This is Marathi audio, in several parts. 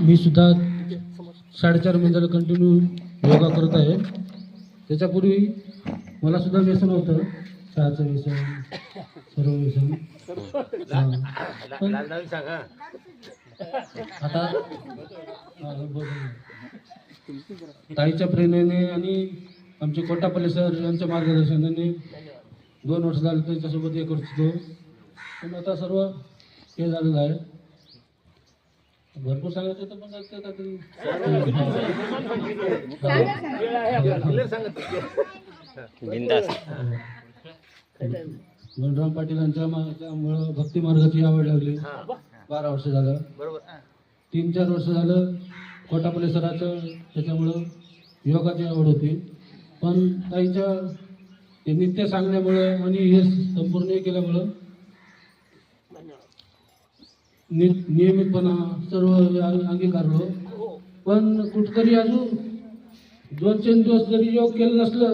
मी सुद्धा 4.5 महिने झालं कंटिन्यू योगा करत आहे. त्याच्यापूर्वी मला सुद्धा व्यसन होतं, चहाचं व्यसन, सर्व व्यसन. पण आता ताईच्या प्रेरणेने आणि आमचे कोटापल्ले सर यांच्या मार्गदर्शनाने 2 वर्ष झाले त्यांच्यासोबत हे करत होतो. पण आता सर्व हे झालेलं आहे. भरपूर सांगायचं होतं पण काहीतरी बलराम पाटील यांच्यामुळं भक्ती मार्गाची आवड लागली. 12 वर्ष झालं. 3-4 वर्ष झालं कोटापल्ले सराचं त्याच्यामुळं योगाची आवड होती. पण ताईच्या हे नित्य सांगण्यामुळं आणि हे संपूर्ण हे केल्यामुळं नियमितपणा सर्व अंगीकारलो. पण कुठतरी अजून 2-3 दिवस जरी योग केलं नसलं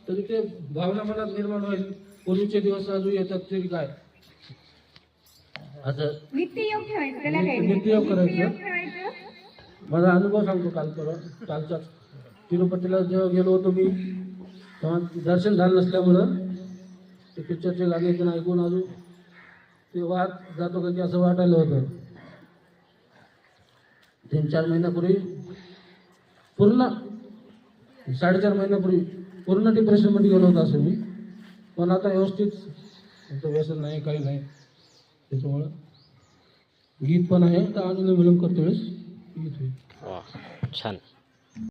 तरी ते भावना मनात निर्माण होईल, पूर्वीचे दिवस अजून येतात तरी काय असं नित्ययोग करायचं. माझा अनुभव सांगतो. कालचा तिरुपतीला जेव्हा गेलो होतो मी, तेव्हा दर्शन झालं नसल्यामुळं ते पिक्चरचे गाणे पण ऐकून अजून ते वाट जातो का की असं वाटायला होतं. 3-4 महिन्यापूर्वी पूर्ण 4.5 महिन्यापूर्वी पूर्ण डिप्रेशनमध्ये गेलो होतो असं मी. पण आता व्यवस्थित व्यसन नाही, काही नाही. त्याच्यामुळं गीत पण आहे तर अनुलोम विलोम करतो वेळेस गीत होईल. छान.